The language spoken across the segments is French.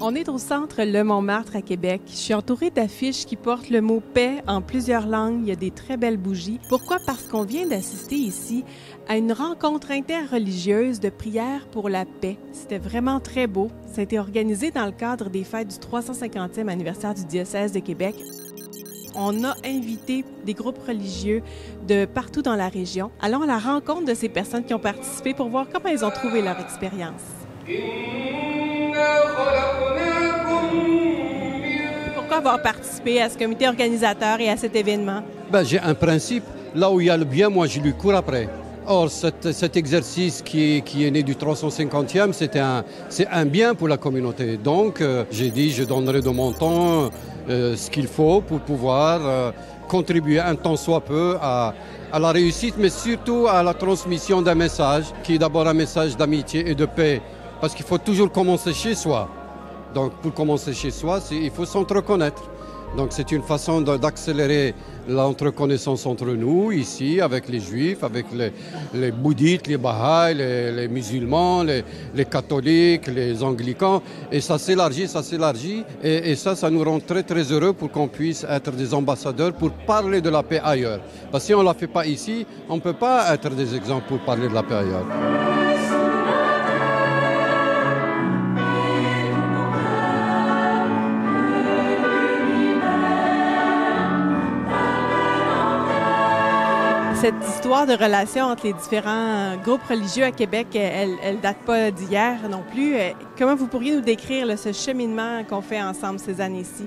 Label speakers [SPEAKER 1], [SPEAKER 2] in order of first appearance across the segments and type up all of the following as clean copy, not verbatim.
[SPEAKER 1] On est au centre Le Montmartre à Québec. Je suis entourée d'affiches qui portent le mot « paix » en plusieurs langues. Il y a des très belles bougies. Pourquoi? Parce qu'on vient d'assister ici à une rencontre interreligieuse de prière pour la paix. C'était vraiment très beau. Ça a été organisé dans le cadre des fêtes du 350e anniversaire du diocèse de Québec. On a invité des groupes religieux de partout dans la région. Allons à la rencontre de ces personnes qui ont participé pour voir comment ils ont trouvé leur expérience. Pourquoi avoir participé à ce comité organisateur et à cet événement?
[SPEAKER 2] J'ai un principe. Là où il y a le bien, moi, je lui cours après. Or, cet exercice qui est né du 350e, c'est un bien pour la communauté. Donc, j'ai dit, je donnerai de mon temps ce qu'il faut pour pouvoir contribuer un tant soit peu à la réussite, mais surtout à la transmission d'un message qui est d'abord un message d'amitié et de paix. Parce qu'il faut toujours commencer chez soi. Donc, pour commencer chez soi, il faut s'entreconnaître. Donc, c'est une façon d'accélérer l'entreconnaissance entre nous, ici, avec les Juifs, avec les bouddhites, les Baha'is, les musulmans, les catholiques, les anglicans. Et ça s'élargit. Et ça nous rend très, très heureux pour qu'on puisse être des ambassadeurs pour parler de la paix ailleurs. Parce que si on ne la fait pas ici, on ne peut pas être des exemples pour parler de la paix ailleurs.
[SPEAKER 1] Cette histoire de relation entre les différents groupes religieux à Québec, elle date pas d'hier non plus. Comment vous pourriez nous décrire ce cheminement qu'on fait ensemble ces années-ci?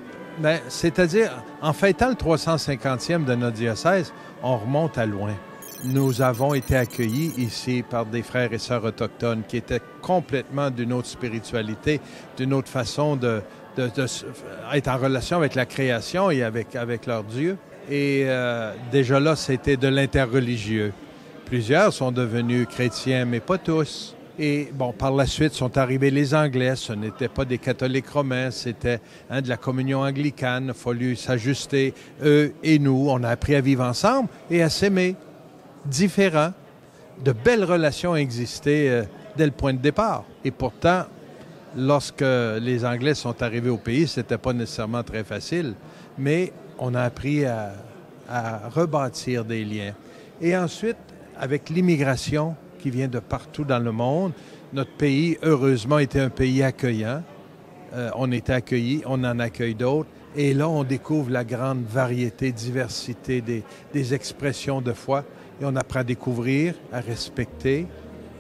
[SPEAKER 3] C'est-à-dire, en fêtant le 350e de notre diocèse, on remonte à loin. Nous avons été accueillis ici par des frères et sœurs autochtones qui étaient complètement d'une autre spiritualité, d'une autre façon d'être en relation avec la création et avec leur Dieu. Et déjà là, c'était de l'interreligieux. Plusieurs sont devenus chrétiens, mais pas tous. Et bon, par la suite sont arrivés les Anglais. Ce n'étaient pas des catholiques romains, c'était de la communion anglicane. Il a fallu s'ajuster, eux et nous. On a appris à vivre ensemble et à s'aimer. Différents. De belles relations existaient dès le point de départ. Et pourtant, lorsque les Anglais sont arrivés au pays, c'était pas nécessairement très facile. Mais on a appris à rebâtir des liens. Et ensuite, avec l'immigration qui vient de partout dans le monde, notre pays, heureusement, était un pays accueillant. On était accueillis, on en accueille d'autres. Et là, on découvre la grande variété, diversité des expressions de foi. Et on apprend à découvrir, à respecter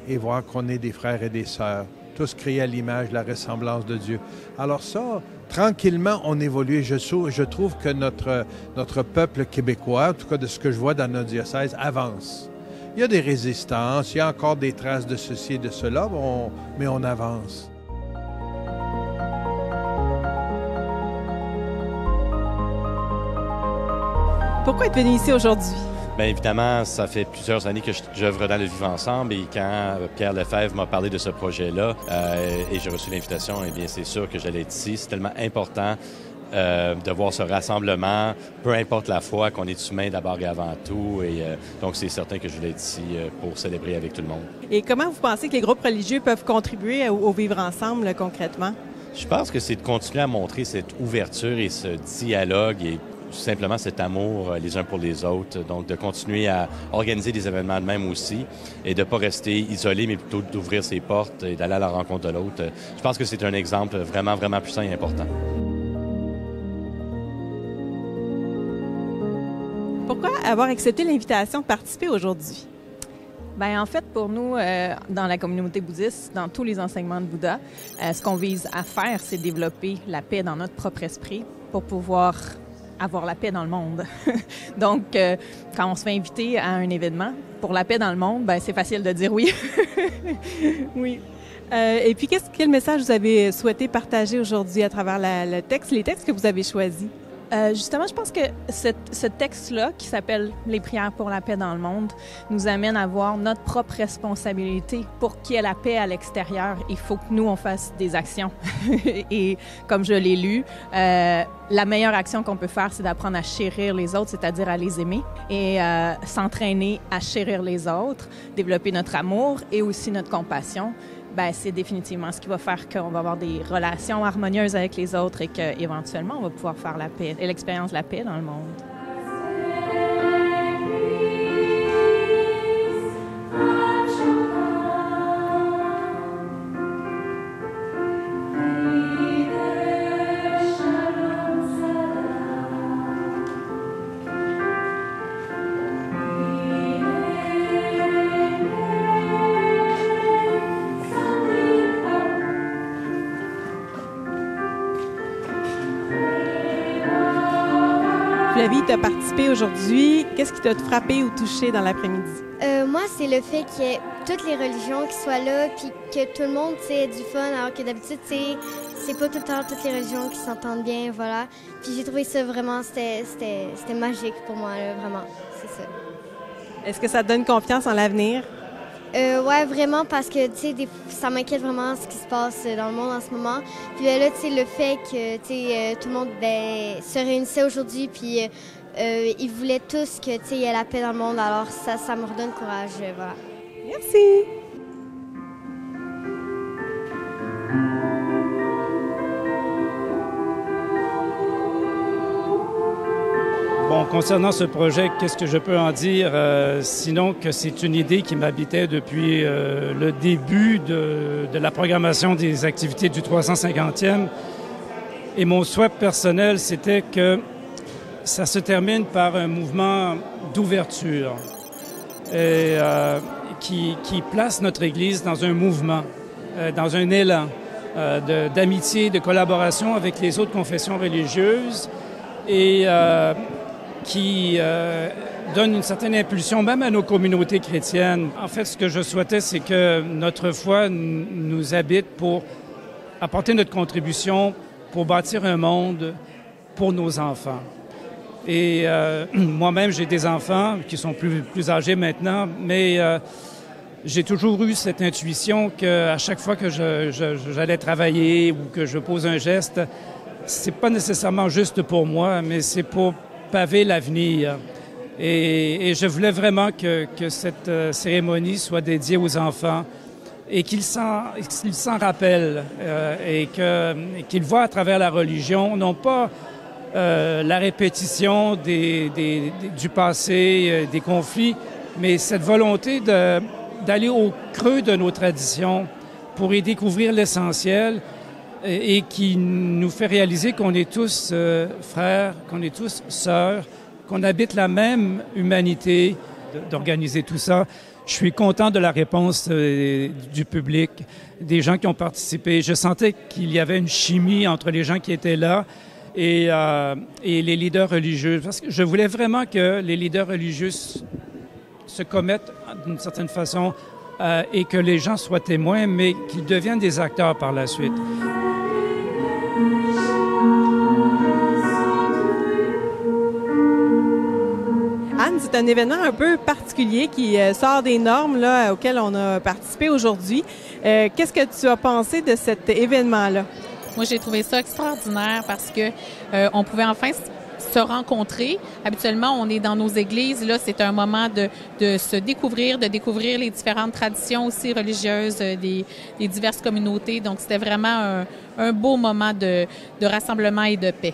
[SPEAKER 3] et voir qu'on est des frères et des sœurs. Tous créés à l'image, la ressemblance de Dieu. Alors ça, tranquillement, on évolue. Je trouve que notre peuple québécois, en tout cas de ce que je vois dans notre diocèse, avance. Il y a des résistances, il y a encore des traces de ceci et de cela, mais on avance.
[SPEAKER 1] Pourquoi être venu ici aujourd'hui?
[SPEAKER 4] Bien évidemment, ça fait plusieurs années que j'œuvre dans le Vivre Ensemble et quand Pierre Lefebvre m'a parlé de ce projet-là et j'ai reçu l'invitation, eh bien c'est sûr que j'allais être ici. C'est tellement important de voir ce rassemblement, peu importe la foi, qu'on est humain d'abord et avant tout. Et donc c'est certain que je voulais être ici pour célébrer avec tout le monde. Et
[SPEAKER 1] comment vous pensez que les groupes religieux peuvent contribuer au Vivre Ensemble concrètement?
[SPEAKER 4] Je pense que c'est de continuer à montrer cette ouverture et ce dialogue et tout simplement cet amour les uns pour les autres. Donc, de continuer à organiser des événements de même aussi et de ne pas rester isolé, mais plutôt d'ouvrir ses portes et d'aller à la rencontre de l'autre. Je pense que c'est un exemple vraiment, vraiment puissant et important.
[SPEAKER 1] Pourquoi avoir accepté l'invitation de participer aujourd'hui?
[SPEAKER 5] Bien, en fait, pour nous, dans la communauté bouddhiste, dans tous les enseignements de Bouddha, ce qu'on vise à faire, c'est développer la paix dans notre propre esprit pour pouvoir avoir la paix dans le monde. Donc, quand on se fait inviter à un événement pour la paix dans le monde, ben c'est facile de dire oui.
[SPEAKER 1] Oui. Et puis, quel message vous avez souhaité partager aujourd'hui à travers les textes que vous avez choisis?
[SPEAKER 5] Justement, je pense que ce texte-là, qui s'appelle « Les prières pour la paix dans le monde », nous amène à voir notre propre responsabilité pour qu'il y ait la paix à l'extérieur. Il faut que nous, on fasse des actions. Et comme je l'ai lu, la meilleure action qu'on peut faire, c'est d'apprendre à chérir les autres, c'est-à-dire à les aimer et s'entraîner à chérir les autres, développer notre amour et aussi notre compassion. ben c'est définitivement ce qui va faire qu'on va avoir des relations harmonieuses avec les autres et qu'éventuellement, on va pouvoir faire la paix et l'expérience de la paix dans le monde.
[SPEAKER 1] Flavie, tu as participé aujourd'hui. Qu'est-ce qui t'a frappé ou touché dans l'après-midi?
[SPEAKER 6] Moi, c'est le fait qu'il y ait toutes les religions qui soient là, puis que tout le monde ait du fun, alors que d'habitude, c'est pas tout le temps toutes les religions qui s'entendent bien, voilà. Puis j'ai trouvé ça vraiment, c'était magique pour moi, là, vraiment, c'est ça.
[SPEAKER 1] Est-ce que ça te donne confiance en l'avenir?
[SPEAKER 6] Ouais, vraiment, parce que, tu sais, ça m'inquiète vraiment ce qui se passe dans le monde en ce moment. Puis là, tu sais, le fait que, tu sais, tout le monde, se réunissait aujourd'hui, puis ils voulaient tous que, tu sais, il y ait la paix dans le monde. Alors, ça me redonne courage, voilà.
[SPEAKER 1] Merci!
[SPEAKER 7] Bon, concernant ce projet, qu'est-ce que je peux en dire? Sinon que c'est une idée qui m'habitait depuis le début de la programmation des activités du 350e. Et mon souhait personnel, c'était que ça se termine par un mouvement d'ouverture et, qui place notre Église dans un mouvement, dans un élan d'amitié, de collaboration avec les autres confessions religieuses et qui donne une certaine impulsion même à nos communautés chrétiennes. En fait, ce que je souhaitais, c'est que notre foi nous habite pour apporter notre contribution pour bâtir un monde pour nos enfants. Et moi-même, j'ai des enfants qui sont plus âgés maintenant, mais j'ai toujours eu cette intuition qu'à chaque fois que j'allais travailler ou que je pose un geste, c'est pas nécessairement juste pour moi, mais c'est pour paver l'avenir. Et je voulais vraiment que cette cérémonie soit dédiée aux enfants et qu'ils s'en rappellent et qu'ils voient à travers la religion, non pas la répétition du passé, des conflits, mais cette volonté d'aller au creux de nos traditions pour y découvrir l'essentiel et qui nous fait réaliser qu'on est tous frères, qu'on est tous sœurs, qu'on habite la même humanité, d'organiser tout ça. Je suis content de la réponse du public, des gens qui ont participé. Je sentais qu'il y avait une chimie entre les gens qui étaient là et les leaders religieux. Parce que je voulais vraiment que les leaders religieux se commettent d'une certaine façon et que les gens soient témoins, mais qu'ils deviennent des acteurs par la suite.
[SPEAKER 1] Anne, c'est un événement un peu particulier qui sort des normes là, auxquelles on a participé aujourd'hui. Qu'est-ce que tu as pensé de cet événement-là?
[SPEAKER 8] Moi, j'ai trouvé ça extraordinaire parce que on pouvait enfin se rencontrer. Habituellement, on est dans nos églises. Là, c'est un moment de se découvrir, de découvrir les différentes traditions aussi religieuses des diverses communautés. Donc, c'était vraiment un beau moment de rassemblement et de paix.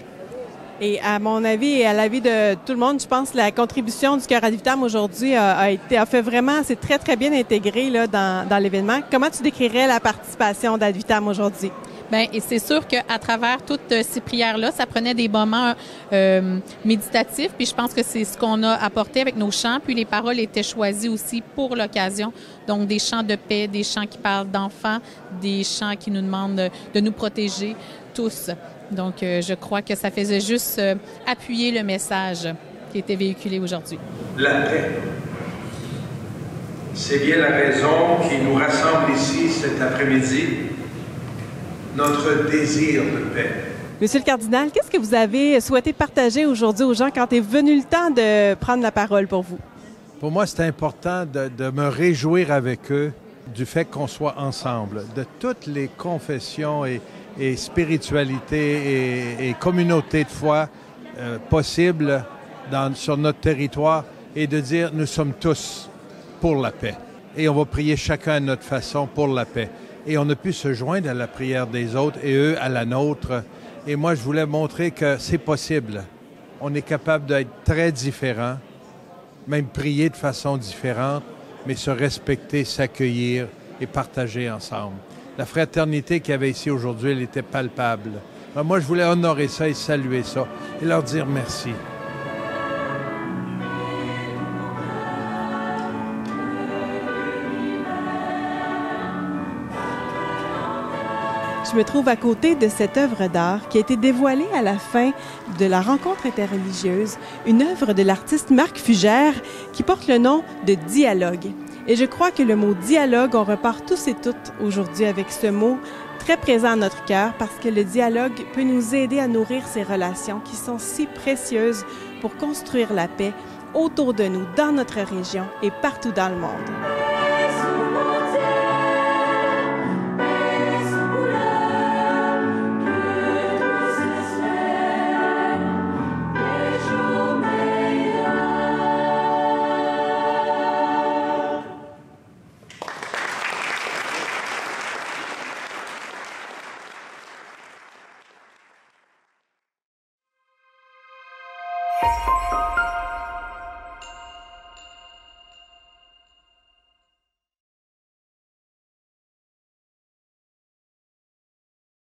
[SPEAKER 1] Et à mon avis et à l'avis de tout le monde, je pense que la contribution du Cœur Ad Vitam aujourd'hui a fait vraiment, c'est très, très bien intégré là, dans l'événement. Comment tu décrirais la participation d'Ad Vitam aujourd'hui?
[SPEAKER 8] Bien, et c'est sûr qu'à travers toutes ces prières-là, ça prenait des moments méditatifs, puis je pense que c'est ce qu'on a apporté avec nos chants, puis les paroles étaient choisies aussi pour l'occasion. Donc, des chants de paix, des chants qui parlent d'enfants, des chants qui nous demandent de nous protéger tous. Donc, je crois que ça faisait juste appuyer le message qui était véhiculé aujourd'hui.
[SPEAKER 9] La paix. C'est bien la raison qui nous rassemble ici cet après-midi. Notre désir de paix.
[SPEAKER 1] Monsieur le cardinal, qu'est-ce que vous avez souhaité partager aujourd'hui aux gens quand est venu le temps de prendre la parole pour vous?
[SPEAKER 3] Pour moi, c'est important de me réjouir avec eux du fait qu'on soit ensemble, de toutes les confessions et spiritualités et communautés de foi possibles sur notre territoire et de dire nous sommes tous pour la paix. Et on va prier chacun à notre façon pour la paix. Et on a pu se joindre à la prière des autres et eux à la nôtre. Et moi, je voulais montrer que c'est possible. On est capable d'être très différents, même prier de façon différente, mais se respecter, s'accueillir et partager ensemble. La fraternité qu'il y avait ici aujourd'hui, elle était palpable. Alors moi, je voulais honorer ça et saluer ça et leur dire merci.
[SPEAKER 1] Je me trouve à côté de cette œuvre d'art qui a été dévoilée à la fin de la rencontre interreligieuse, une œuvre de l'artiste Marc Fugère qui porte le nom de « Dialogue ». Et je crois que le mot « dialogue », on repart tous et toutes aujourd'hui avec ce mot très présent à notre cœur parce que le dialogue peut nous aider à nourrir ces relations qui sont si précieuses pour construire la paix autour de nous, dans notre région et partout dans le monde.
[SPEAKER 10] Thank you.